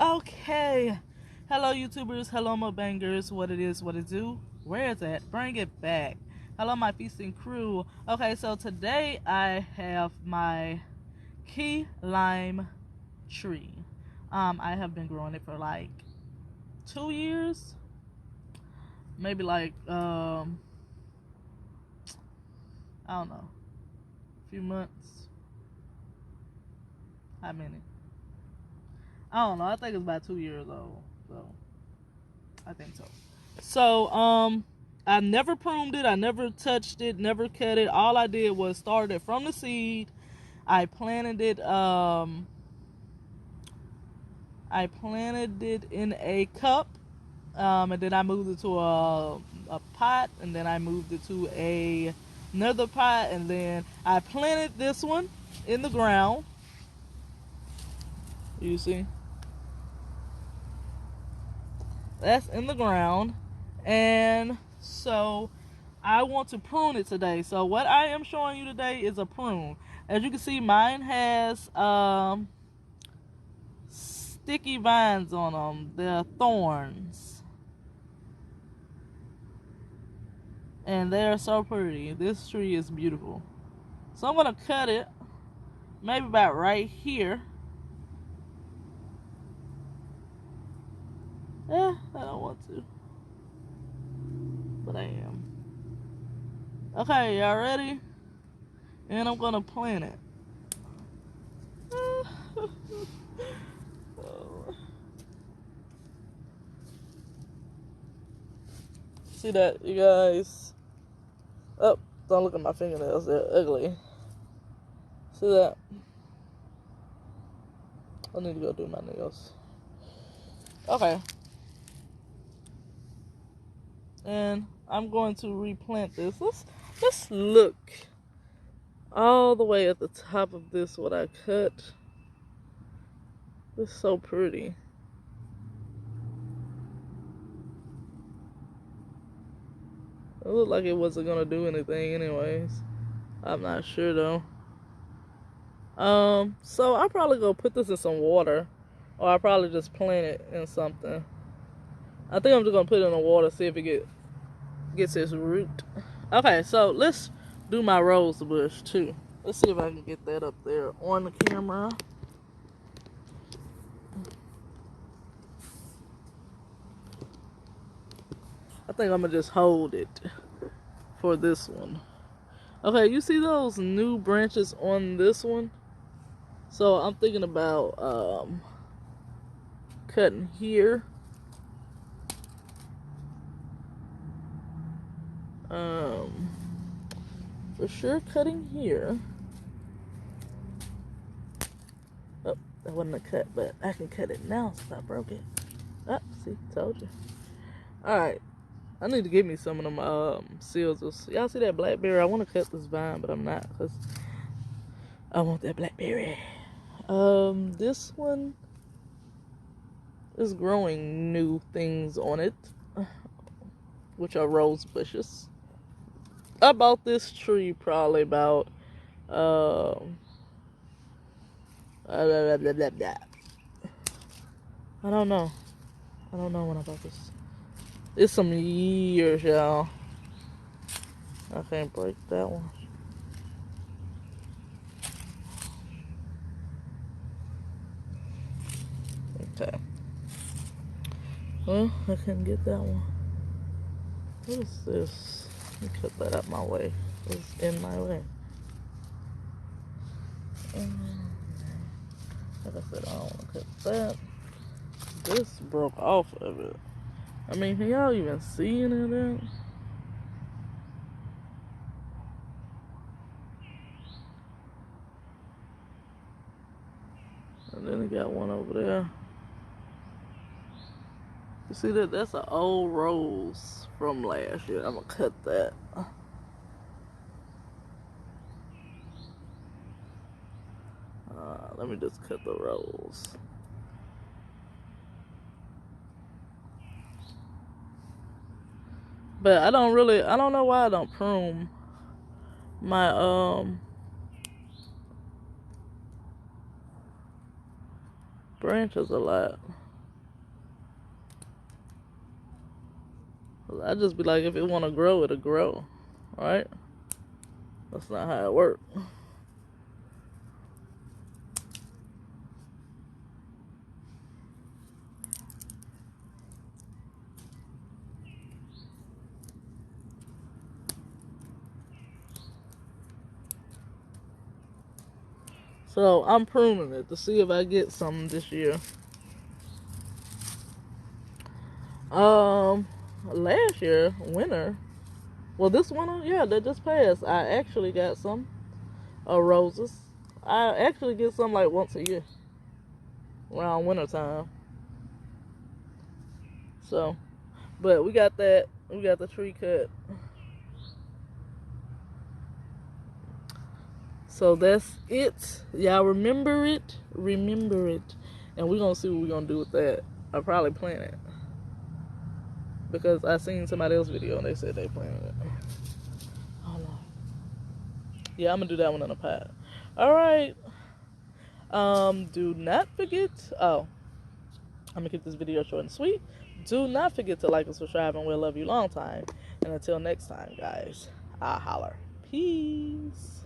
Okay. Hello, YouTubers. Hello, my bangers. What it is, what it do. Where is that? Bring it back. Hello, my feasting crew. Okay, so today I have my key lime tree. I have been growing it for like 2 years. Maybe like, I don't know, a few months. How many? I don't know. I think it's about 2 years old. So, I think so. So, I never pruned it. I never touched it. Never cut it. All I did was start it from the seed. I planted it. I planted it in a cup. And then I moved it to a pot, and then I moved it to another pot, and then I planted this one in the ground. You see, that's in the ground, and so I want to prune it today. So what I am showing you today is a prune. As you can see, mine has sticky vines on them. They're thorns, and they're so pretty. This tree is beautiful. So I'm gonna cut it, maybe about right here. I don't want to, but I am. Okay, y'all ready? And I'm gonna plant it. See that, you guys? Oh, don't look at my fingernails, they're ugly. See that? I need to go do my nails. Okay. And I'm going to replant this. Let's look all the way at the top of this, what I cut. It's so pretty. It looked like it wasn't gonna do anything anyways. I'm not sure though. So I'll probably go put this in some water, or I'll probably just plant it in something. I think I'm just gonna put it in the water, see if it gets its root. Okay, so let's do my rose bush too. Let's see if I can get that up there on the camera. I think I'm gonna just hold it for this one. Okay, you see those new branches on this one? So I'm thinking about cutting here. For sure cutting here. Oh, that wasn't a cut, but I can cut it now since I broke it. Oh, see, told you. Alright, I need to get me some of them seals. Y'all see that blackberry? I want to cut this vine, but I'm not, because I want that blackberry. This one is growing new things on it, which are rose bushes. I bought this tree probably about blah, blah, blah, blah, blah. I don't know when I bought this. It's some years, y'all. I can't break that one. Okay. Well, I couldn't get that one. What is this? Let me cut that out my way. It's in my way. Like I said, I don't want to cut that. This broke off of it. I mean, can y'all even see any of that? And then it got one over there. You see that? That's an old rose from last year. I'm gonna cut that. Let me just cut the rose. But I don't know why I don't prune my branches a lot. I just be like, if it want to grow, it'll grow. Right? That's not how it works. So I'm pruning it to see if I get something this year. Last year, winter. Well, this winter, yeah, that just passed. I actually got some roses. I actually get some like once a year around winter time. So, but we got that. We got the tree cut. So that's it. Y'all remember it? Remember it. And we're going to see what we're going to do with that. I'll probably plant it. Because I seen somebody else's video and they said they planted it. Hold on. Yeah, I'm going to do that one in a pot. Alright. Do not forget. Oh. I'm going to keep this video short and sweet. Do not forget to like and subscribe, and we'll love you long time. And until next time, guys, I'll holler. Peace.